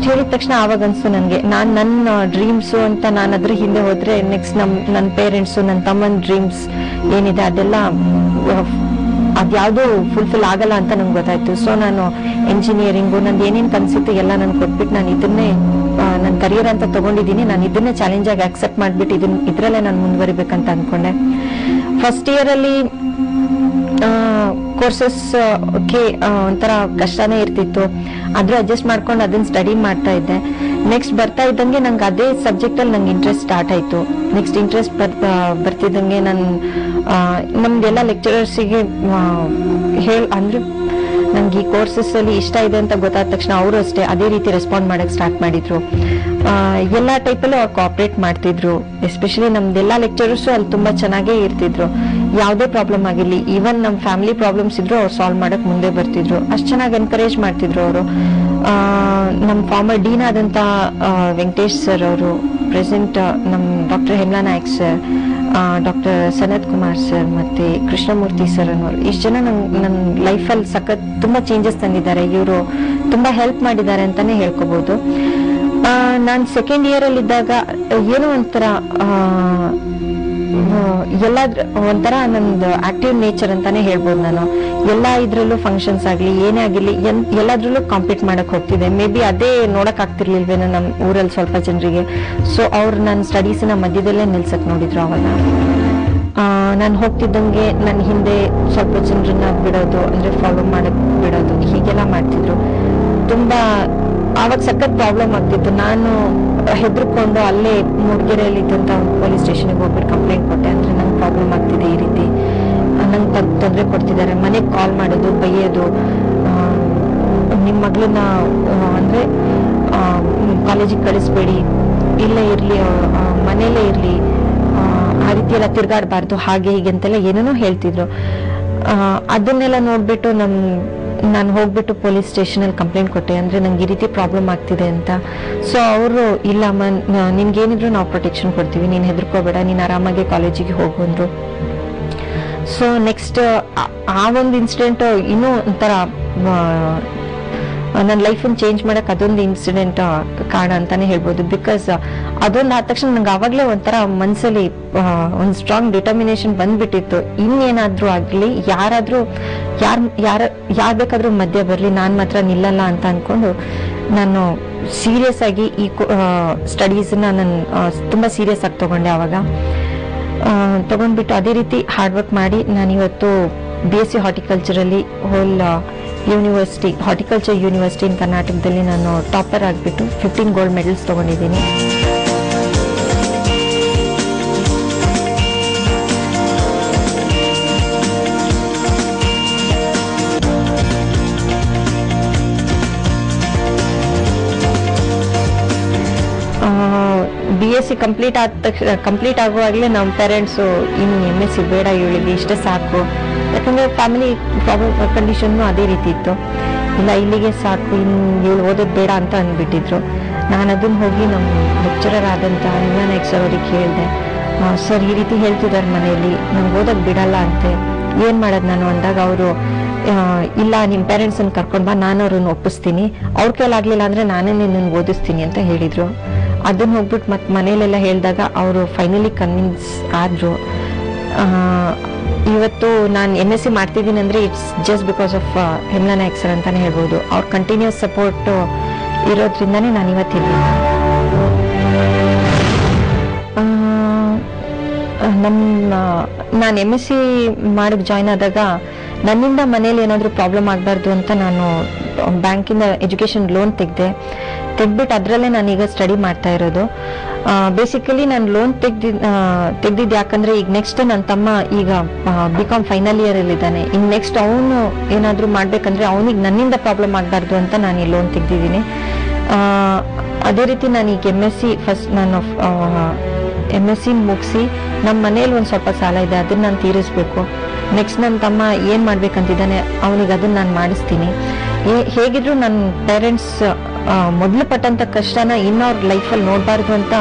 ಹೇಳಿದ ತಕ್ಷಣ ಆವಾಗ ಅನ್ಸು ನನಗೆ ನನ್ನ ಡ್ರೀಮ್ಸು ಅಂತ ನಾನು ಅದ್ರ ಹಿಂದೆ ಹೋದ್ರೆ ನೆಕ್ಸ್ಟ್ ನನ್ನ ಪೇರೆಂಟ್ಸು ನನ್ನ ತಮ್ಮನ ಡ್ರೀಮ್ಸ್ ಏನಿದೆ ಅದೆಲ್ಲ ಅದ್ಯಾವುದೂ ಫುಲ್ಫಿಲ್ ಆಗಲ್ಲ ಅಂತ ನಂಗೆ ಗೊತ್ತಾಯ್ತು. ಸೊ ನಾನು ಎಂಜಿನಿಯರಿಂಗು ನಂದು ಏನೇನು ಕನ್ಸಿತ್ತು ಎಲ್ಲ ನನ್ಗೆ ಕೊಟ್ಬಿಟ್ಟು ನಾನು ಇದನ್ನೇ ನನ್ನ ಕರಿಯರ್ ಅಂತ ತಗೊಂಡಿದ್ದೀನಿ. ನಾನು ಇದನ್ನೇ ಚಾಲೆಂಜ್ ಆಗಿ ಅಕ್ಸೆಪ್ಟ್ ಮಾಡ್ಬಿಟ್ಟು ಇದ್ರಲ್ಲೇ ನಾನು ಮುಂದುವರಿಬೇಕಂತ ಅನ್ಕೊಂಡೆ. ಫಸ್ಟ್ ಇಯರ್ ಅಲ್ಲಿ ಕೋರ್ಸಸ್ ಒಂಥರ ಕಷ್ಟನೇ ಇರ್ತಿತ್ತು, ಆದ್ರೂ ಅಡ್ಜಸ್ಟ್ ಮಾಡ್ಕೊಂಡು ಅದನ್ನ ಸ್ಟಡಿ ಮಾಡ್ತಾ ಇದ್ದೆ. ನೆಕ್ಸ್ಟ್ ಬರ್ತಾ ಇದ್ದಂಗೆ ನಂಗೆ ಅದೇ ಸಬ್ಜೆಕ್ಟ್ ಅಲ್ಲಿ ನಂಗೆ ಇಂಟ್ರೆಸ್ಟ್ ಸ್ಟಾರ್ಟ್ ಆಯ್ತು. ನೆಕ್ಸ್ಟ್ ಇಂಟ್ರೆಸ್ಟ್ ಬರ್ತಿದ್ದಂಗೆ ನಮ್ದೆಲ್ಲ ಲೆಕ್ಚರರ್ಸಿಗೆ ಅಂದ್ರೆ ನಂಗೆ ಈ ಕೋರ್ಸಸ್ ಅಲ್ಲಿ ಇಷ್ಟ ಇದೆ ಅಂತ ಗೊತ್ತಾದ ತಕ್ಷಣ ಅವರು ಅಷ್ಟೇ ಅದೇ ರೀತಿ ರೆಸ್ಪಾಂಡ್ ಮಾಡಕ್ ಸ್ಟಾರ್ಟ್ ಮಾಡಿದ್ರು. ಎಲ್ಲಾ ಟೈಪಲ್ಲೂ ಅವ್ರು ಕೋಆಪರೇಟ್ ಮಾಡ್ತಿದ್ರು. ಎಸ್ಪೆಷಲಿ ನಮ್ದೆಲ್ಲಾ ಲೆಕ್ಚರರ್ಸು ಅಲ್ಲಿ ತುಂಬಾ ಚೆನ್ನಾಗೇ ಇರ್ತಿದ್ರು. ಯಾವುದೇ ಪ್ರಾಬ್ಲಮ್ ಆಗಿರ್ಲಿ, ಈವನ್ ನಮ್ ಫ್ಯಾಮಿಲಿ ಪ್ರಾಬ್ಲಮ್ಸ್ ಇದ್ರು ಅವ್ರು ಸಾಲ್ವ್ ಮಾಡಕ್ ಮುಂದೆ ಬರ್ತಿದ್ರು. ಅಷ್ಟ್ ಚೆನ್ನಾಗಿ ಎನ್ಕರೇಜ್ ಮಾಡ್ತಿದ್ರು ಅವರು. ನಮ್ ಫಾರ್ಮರ್ ಡೀನ್ ಆದಂತ ವೆಂಕಟೇಶ್ ಸರ್ ಅವರು, ಪ್ರೆಸೆಂಟ್ ನಮ್ doctor Hemala Nayak sir, doctor Sanath Kumar sir ಮತ್ತೆ ಕೃಷ್ಣಮೂರ್ತಿ ಸರ್ ಅನ್ನೋರು, ಇಷ್ಟು ಜನ ನನ್ನ ಲೈಫಲ್ಲಿ ತುಂಬಾ ಚೇಂಜಸ್ ತಂದಿದ್ದಾರೆ. ಇವರು ತುಂಬಾ ಹೆಲ್ಪ್ ಮಾಡಿದ್ದಾರೆ ಅಂತಾನೆ ಹೇಳ್ಕೋಬಹುದು. ನಾನು ಸೆಕೆಂಡ್ ಇಯರ್ ಅಲ್ಲಿ ಇದ್ದಾಗ ಏನೋ ಒಂಥರ ನಂದು ಆಕ್ಟಿವ್ ನೇಚರ್ ಅಂತಾನೆ ಹೇಳ್ಬೋದು. ನಾನು ಎಲ್ಲಾ ಇದ್ರಲ್ಲೂ ಫಂಕ್ಷನ್ಸ್ ಆಗ್ಲಿ ಏನೇ ಆಗಿರ್ಲಿ ಎಲ್ಲಾದ್ರಲ್ಲೂ ಕಾಂಪೀಟ್ ಮಾಡಕ್ ಹೋಗ್ತಿದ್ದೆ. ಮೇ ಬಿ ಅದೇ ನೋಡಕ್ ಆಗ್ತಿರ್ಲಿಲ್ವೇನೋ ನಮ್ ಊರಲ್ಲಿ ಸ್ವಲ್ಪ ಜನರಿಗೆ. ಸೊ ಅವ್ರು ನನ್ನ ಸ್ಟಡೀಸ್ನ ಮಧ್ಯದಲ್ಲೇ ನಿಲ್ಸಕ್ ನೋಡಿದ್ರು. ಅವಾಗ ನಾನು ಹೋಗ್ತಿದ್ದಂಗೆ ನನ್ನ ಹಿಂದೆ ಸ್ವಲ್ಪ ಜನರನ್ನ ಬಿಡೋದು, ಅಂದ್ರೆ ಫಾಲೋ ಮಾಡಕ್ ಬಿಡೋದು, ಹೀಗೆಲ್ಲ ಮಾಡ್ತಿದ್ರು. ತುಂಬಾ ಆವಾಗ ಸಖತ್ ಪ್ರಾಬ್ಲಮ್ ಆಗ್ತಿತ್ತು. ನಾನು ಹೆದರ್ಕೊಂಡು ಅಲ್ಲೇ ಮೂಡಿಗೆರೆಯಲ್ಲಿ ಇದ್ದಂತ ಒಂದು ಪೊಲೀಸ್ ಸ್ಟೇಷನ್ಗೆ ಹೋಗ್ಬಿಟ್ಟು ಕಂಪ್ಲೇಂಟ್ ಕೊಟ್ಟೆ. ಅಂದ್ರೆ ನಂಗೆ ಪ್ರಾಬ್ಲಮ್ ಆಗ್ತಿದೆ, ಈ ರೀತಿ ನಂಗೆ ತೊಂದರೆ ಕೊಡ್ತಿದ್ದಾರೆ. ಮನೆಗೆ ಕಾಲ್ ಮಾಡೋದು, ಬೈಯೋದು, ನಿಮ್ಮ ಮಗಳನ್ನ ಅಂದ್ರೆ ಕಾಲೇಜಿಗೆ ಕಳಿಸ್ಬೇಡಿ, ಇಲ್ಲೇ ಇರ್ಲಿ, ಮನೇಲೇ ಇರ್ಲಿ, ಆ ರೀತಿ ಎಲ್ಲ ತಿರ್ಗಾಡಬಾರ್ದು, ಹಾಗೆ ಹೀಗೆ ಅಂತೆಲ್ಲ ಏನೇನೋ ಹೇಳ್ತಿದ್ರು. ಅದನ್ನೆಲ್ಲ ನೋಡ್ಬಿಟ್ಟು ನಾನು ಹೋಗ್ಬಿಟ್ಟು ಪೊಲೀಸ್ ಸ್ಟೇಷನ್ ಅಲ್ಲಿ ಕಂಪ್ಲೇಂಟ್ ಕೊಟ್ಟೆ. ಅಂದ್ರೆ ನಂಗೆ ಈ ರೀತಿ ಪ್ರಾಬ್ಲಮ್ ಆಗ್ತಿದೆ ಅಂತ. ಸೊ ಅವರು ಇಲ್ಲಮ್ಮ, ನಿನ್ಗೇನಿದ್ರು ನಾವು ಪ್ರೊಟೆಕ್ಷನ್ ಕೊಡ್ತೀವಿ, ನೀನ್ ಹೆದರ್ಕೋಬೇಡ, ನೀನ್ ಆರಾಮಾಗಿ ಕಾಲೇಜಿಗೆ ಹೋಗು ಅಂದ್ರು. ಸೊ ನೆಕ್ಸ್ಟ್ ಆ ಒಂದು ಇನ್ಸಿಡೆಂಟ್ ಇನ್ನೂ ಒಂಥರ ನನ್ನ ಲೈಫನ್ನು ಚೇಂಜ್ ಮಾಡಕ್ ಅದೊಂದು ಇನ್ಸಿಡೆಂಟ್ ಕಾರಣ ಅಂತಾನೆ ಹೇಳ್ಬೋದು. ಬಿಕಾಸ್ ಅದೊಂದು ಆದ ತಕ್ಷಣ ನಂಗೆ ಅವಾಗ್ಲೇ ಒಂಥರ ಮನ್ಸಲ್ಲಿ ಒಂದು ಸ್ಟ್ರಾಂಗ್ ಡಿಟರ್ಮಿನೇಷನ್ ಬಂದ್ಬಿಟ್ಟಿತ್ತು. ಇನ್ನೇನಾದ್ರೂ ಆಗ್ಲಿ, ಯಾರ್ ಬೇಕಾದ್ರೂ ಮಧ್ಯ ಬರ್ಲಿ, ನಾನ್ ಮಾತ್ರ ನಿಲ್ಲಲ್ಲ ಅಂತ ಅನ್ಕೊಂಡು ನಾನು ಸೀರಿಯಸ್ ಆಗಿ ಈ ಸ್ಟಡೀಸ್ನ ನಾನು ತುಂಬಾ ಸೀರಿಯಸ್ ಆಗಿ ತಗೊಂಡೆ. ಅವಾಗ ತಗೊಂಡ್ಬಿಟ್ಟು ಅದೇ ರೀತಿ ಹಾರ್ಡ್ ವರ್ಕ್ ಮಾಡಿ ನಾನಿವತ್ತು BSc ಹಾರ್ಟಿಕಲ್ಚರ್ ಅಲ್ಲಿ whole university, horticulture university in ಕರ್ನಾಟಕದಲ್ಲಿ ನಾನು ಟಾಪರ್ ಆಗಿಬಿಟ್ಟು 15 ಗೋಲ್ಡ್ ಮೆಡಲ್ಸ್ ತಗೊಂಡಿದ್ದೀನಿ. BSc ಕಂಪ್ಲೀಟ್ ಆಗುವಾಗಲೇ ನಮ್ಮ ಪೇರೆಂಟ್ಸು ಇನ್ನು MSc ಬೇಡ, ಇವಳಿಗೆ ಇಷ್ಟೇ ಸಾಕು. ಯಾಕಂದ್ರೆ ಫ್ಯಾಮಿಲಿ ಪ್ರಾಬ್ಲಮ್ ಕಂಡೀಷನ್ ಅದೇ ರೀತಿ ಇತ್ತು. ಇಲ್ಲ, ಇಲ್ಲಿಗೆ ಸಾಕು, ಇನ್ನು ಇವಳು ಓದೋದು ಬೇಡ ಅಂತ ಅಂದ್ಬಿಟ್ಟಿದ್ರು. ನಾನು ಅದನ್ನ ಹೋಗಿ ನಮ್ಮ ಲೆಕ್ಚರರ್ ಆದಂತ ಹೇಮಲಾ ನಾಯಕ್ ಸರ್ ಅವ್ರಿಗೆ ಹೇಳಿದೆ, ಸರ್ ಈ ರೀತಿ ಹೇಳ್ತಿದ್ದಾರೆ ಮನೆಯಲ್ಲಿ, ನಂಗೆ ಓದೋದು ಬಿಡಲ್ಲ ಅಂತೆ, ಏನ್ ಮಾಡೋದು ನಾನು ಅಂದಾಗ ಅವರು, ಇಲ್ಲ ನಿಮ್ಮ ಪೇರೆಂಟ್ಸನ್ನು ಕರ್ಕೊಂಡು ಬಾ, ನಾನು ಅವ್ರನ್ನ ಒಪ್ಪಿಸ್ತೀನಿ, ಅವ್ರ ಕೈಲಾಗ್ಲಿಲ್ಲ ಅಂದ್ರೆ ನಾನೇ ನಿನ್ನನ್ನು ಓದಿಸ್ತೀನಿ ಅಂತ ಹೇಳಿದ್ರು. ಅದನ್ನ ಹೋಗ್ಬಿಟ್ಟು ಮತ್ತೆ ಮನೇಲೆಲ್ಲ ಹೇಳಿದಾಗ ಅವರು ಫೈನಲಿ ಕನ್ವಿನ್ಸ್ ಆದ್ರು. ಇವತ್ತು ನಾನು MSc ಮಾಡ್ತಿದ್ದೀನಿ ಅಂದ್ರೆ it's just because of Hemala Nayak sir ಅಂತಾನೆ ಹೇಳ್ಬೋದು. ಅವ್ರ ಕಂಟಿನ್ಯೂಸ್ ಸಪೋರ್ಟ್ ಇರೋದ್ರಿಂದಾನೇ ನಾನು ಇವತ್ತಿದ್ದೀನಿ. ನಾನು MSc ಮಾಡಕ್ ಜಾಯ್ನ್ ಆದಾಗ ನನ್ನಿಂದ ಮನೇಲಿ ಏನಾದ್ರು ಪ್ರಾಬ್ಲಮ್ ಆಗಬಾರ್ದು ಅಂತ ನಾನು ಬ್ಯಾಂಕಿಂದ ಎಜುಕೇಶನ್ ಲೋನ್ ತೆಗ್ದ್ಬಿಟ್ಟು ಅದರಲ್ಲೇ ನಾನೀಗ ಸ್ಟಡಿ ಮಾಡ್ತಾ ಇರೋದು. ಬೇಸಿಕಲಿ ನಾನು ಲೋನ್ ತೆಗ್ದಿದ್ದು ಯಾಕಂದ್ರೆ ಈಗ ನೆಕ್ಸ್ಟ್ ನನ್ನ ತಮ್ಮ ಈಗ BCom ಫೈನಲ್ ಇಯರ್ ಅಲ್ಲಿ ಇದ್ದಾನೆ. ಇನ್ನು ನೆಕ್ಸ್ಟ್ ಅವನು ಏನಾದ್ರು ಮಾಡ್ಬೇಕಂದ್ರೆ ಅವನಿಗೆ ನನ್ನಿಂದ ಪ್ರಾಬ್ಲಮ್ ಆಗಬಾರ್ದು ಅಂತ ನಾನು ಈ ಲೋನ್ ತೆಗ್ದಿದ್ದೀನಿ. ಅದೇ ರೀತಿ ನಾನು ಈಗ ಫಸ್ಟ್ ನಾನು MSc ಮುಗಿಸಿ ನಮ್ಮ ಮನೇಲಿ ಒಂದು ಸ್ವಲ್ಪ ಸಾಲ ಇದೆ, ಅದನ್ನ ನಾನು ತೀರಿಸ್ಬೇಕು. ನೆಕ್ಸ್ಟ್ ನನ್ನ ತಮ್ಮ ಏನ್ ಮಾಡ್ಬೇಕಂತಿದ್ದಾನೆ ಅವನಿಗೆ ಅದನ್ನ ನಾನು ಮಾಡಿಸ್ತೀನಿ. ಹೇಗಿದ್ರು ನನ್ನ ಪೇರೆಂಟ್ಸ್ ಮೊದಲು ಪಟ್ಟಂತ ಕಷ್ಟನ ಇನ್ನವ್ರ ಲೈಫಲ್ಲಿ ನೋಡಬಾರ್ದು ಅಂತ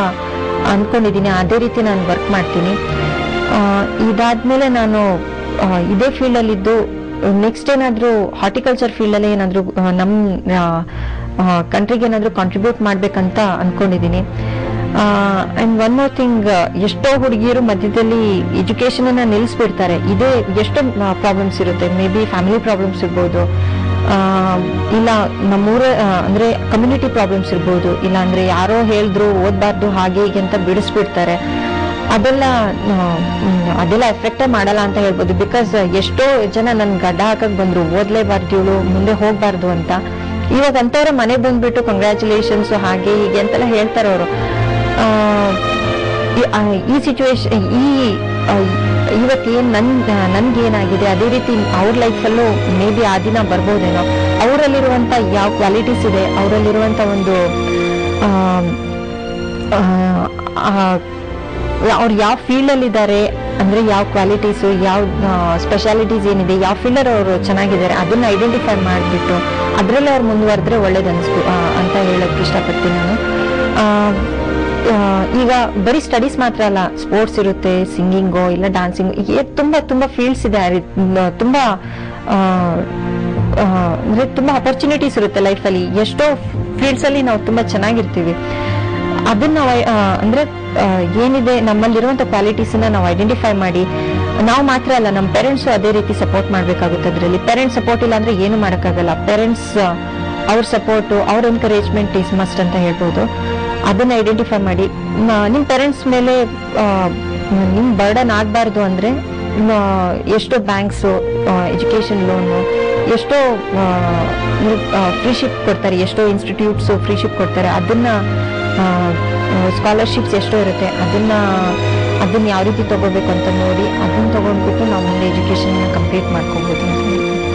ಅನ್ಕೊಂಡಿದ್ದೀನಿ. ಅದೇ ರೀತಿ ನಾನು ವರ್ಕ್ ಮಾಡ್ತೀನಿ. ಇದಾದ್ಮೇಲೆ ನಾನು ಇದೇ ಫೀಲ್ಡ್ ಅಲ್ಲಿ ಇದ್ದು ನೆಕ್ಸ್ಟ್ ಏನಾದ್ರು ಹಾರ್ಟಿಕಲ್ಚರ್ ಫೀಲ್ಡ್ ಅಲ್ಲಿ ಏನಾದ್ರು ಕಂಟ್ರಿಗೆ ಏನಾದ್ರು ಕಾಂಟ್ರಿಬ್ಯೂಟ್ ಮಾಡ್ಬೇಕಂತ ಅನ್ಕೊಂಡಿದೀನಿ. ಅಂಡ್ ಒನ್ ಮೋರ್ ಥಿಂಗ್, ಎಷ್ಟೋ ಹುಡುಗಿಯರು ಮಧ್ಯದಲ್ಲಿ ಎಜುಕೇಶನ್ ಅನ್ನ ನಿಲ್ಲಿಸ್ಬಿಡ್ತಾರೆ. ಇದೇ ಎಷ್ಟೋ ಪ್ರಾಬ್ಲಮ್ಸ್ ಇರುತ್ತೆ. ಮೇ ಬಿ ಫ್ಯಾಮಿಲಿ ಪ್ರಾಬ್ಲಮ್ಸ್ ಇರ್ಬೋದು, ಇಲ್ಲ ನಮ್ಮೂರ ಅಂದ್ರೆ ಕಮ್ಯುನಿಟಿ ಪ್ರಾಬ್ಲಮ್ಸ್ ಇರ್ಬೋದು, ಇಲ್ಲ ಅಂದ್ರೆ ಯಾರೋ ಹೇಳಿದ್ರು ಓದ್ಬಾರ್ದು ಹಾಗೆ ಹೀಗೆ ಅಂತ ಬಿಡಿಸ್ಬಿಡ್ತಾರೆ. ಅದೆಲ್ಲ ಎಫೆಕ್ಟೇ ಮಾಡಲ್ಲ ಅಂತ ಹೇಳ್ಬೋದು. ಬಿಕಾಸ್ ಎಷ್ಟೋ ಜನ ನನ್ ಗಡ್ಡ ಹಾಕಕ್ ಬಂದ್ರು, ಓದ್ಲೇಬಾರ್ದು ಇವಳು, ಮುಂದೆ ಹೋಗ್ಬಾರ್ದು ಅಂತ. ಇವಾಗ ಅಂತವ್ರ ಮನೆಗ್ ಬಂದ್ಬಿಟ್ಟು ಕಂಗ್ರ್ಯಾಚುಲೇಷನ್ಸ್ ಹಾಗೆ ಹೀಗೆ ಅಂತೆಲ್ಲ ಹೇಳ್ತಾರೆ ಅವರು. ಈ ಸಿಚುವೇಶನ್ ಇವತ್ತು ಏನ್ ನನ್ಗೇನಾಗಿದೆ ಅದೇ ರೀತಿ ಅವ್ರ ಲೈಫಲ್ಲೂ ಮೇ ಬಿ ಆ ದಿನ ಬರ್ಬೋದೇನೋ. ಅವರಲ್ಲಿರುವಂತ ಯಾವ ಕ್ವಾಲಿಟೀಸ್ ಇದೆ, ಅವರಲ್ಲಿರುವಂತ ಒಂದು ಅವ್ರು ಯಾವ ಫೀಲ್ಡ್ ಅಲ್ಲಿ ಇದ್ದಾರೆ, ಅಂದ್ರೆ ಯಾವ ಕ್ವಾಲಿಟೀಸು, ಯಾವ ಸ್ಪೆಷಾಲಿಟೀಸ್ ಏನಿದೆ, ಯಾವ ಫೀಲ್ಡರ್ ಅವರು ಚೆನ್ನಾಗಿದ್ದಾರೆ ಅದನ್ನ ಐಡೆಂಟಿಫೈ ಮಾಡಿಬಿಟ್ಟು ಅದ್ರಲ್ಲಿ ಅವ್ರು ಮುಂದುವರೆದ್ರೆ ಒಳ್ಳೇದು ಅಂತ ಹೇಳಕ್ ಇಷ್ಟಪಡ್ತೀನಿ ನಾನು. ಈಗ ಬರೀ ಸ್ಟಡೀಸ್ ಮಾತ್ರ ಅಲ್ಲ, ಸ್ಪೋರ್ಟ್ಸ್ ಇರುತ್ತೆ, ಸಿಂಗಿಂಗು ಇಲ್ಲ ಡಾನ್ಸಿಂಗ್, ತುಂಬಾ ತುಂಬಾ ಫೀಲ್ಡ್ಸ್ ಇದೆ. ತುಂಬಾ ಅಂದ್ರೆ ತುಂಬಾ ಅಪರ್ಚುನಿಟೀಸ್ ಇರುತ್ತೆ ಲೈಫಲ್ಲಿ. ಎಷ್ಟೋ ಫೀಲ್ಡ್ಸ್ ಅಲ್ಲಿ ನಾವು ತುಂಬಾ ಚೆನ್ನಾಗಿರ್ತೀವಿ. ಅದನ್ನ ಅಂದ್ರೆ ಏನಿದೆ ನಮ್ಮಲ್ಲಿರುವಂತ ಕ್ವಾಲಿಟೀಸ್ ನಾವು ಐಡೆಂಟಿಫೈ ಮಾಡಿ, ನಾವು ಮಾತ್ರ ಅಲ್ಲ ನಮ್ಮ ಪೇರೆಂಟ್ಸ್ ಅದೇ ರೀತಿ ಸಪೋರ್ಟ್ ಮಾಡ್ಬೇಕಾಗುತ್ತೆ. ಅದ್ರಲ್ಲಿ ಪೇರೆಂಟ್ಸ್ ಸಪೋರ್ಟ್ ಇಲ್ಲ ಅಂದ್ರೆ ಏನು ಮಾಡಕ್ಕಾಗಲ್ಲ. ಪೇರೆಂಟ್ಸ್ ಅವ್ರ ಸಪೋರ್ಟ್, ಅವ್ರ ಎನ್ಕರೇಜ್ಮೆಂಟ್ ಈಸ್ ಮಸ್ಟ್ ಅಂತ ಹೇಳ್ಬೋದು. ಅದನ್ನ ಐಡೆಂಟಿಫೈ ಮಾಡಿ ನಿಮ್ ಪೇರೆಂಟ್ಸ್ ಮೇಲೆ ನಿಮ್ ಬರ್ಡನ್ ಆಗ್ಬಾರ್ದು ಅಂದ್ರೆ ಎಷ್ಟೋ ಬ್ಯಾಂಕ್ಸ್ ಎಜುಕೇಶನ್ ಲೋನು, ಎಷ್ಟೋ ಫ್ರೀಶಿಪ್ ಕೊಡ್ತಾರೆ, ಎಷ್ಟೋ ಇನ್ಸ್ಟಿಟ್ಯೂಟ್ಸ್ ಫ್ರೀಶಿಪ್ ಕೊಡ್ತಾರೆ. ಅದನ್ನ ಸ್ಕಾಲರ್ಶಿಪ್ಸ್ ಎಷ್ಟೋ ಇರುತ್ತೆ, ಅದನ್ನ ಯಾವ ರೀತಿ ತಗೋಬೇಕು ಅಂತ ನೋಡಿ ಅದನ್ನ ತಗೊಂಡ್ಬಿಟ್ಟು ನಾವು ಮುಂದೆ ಎಜುಕೇಶನ್ ಕಂಪ್ಲೀಟ್ ಮಾಡ್ಕೋಬಹುದು ಅಂತ ಹೇಳ್ತೀನಿ.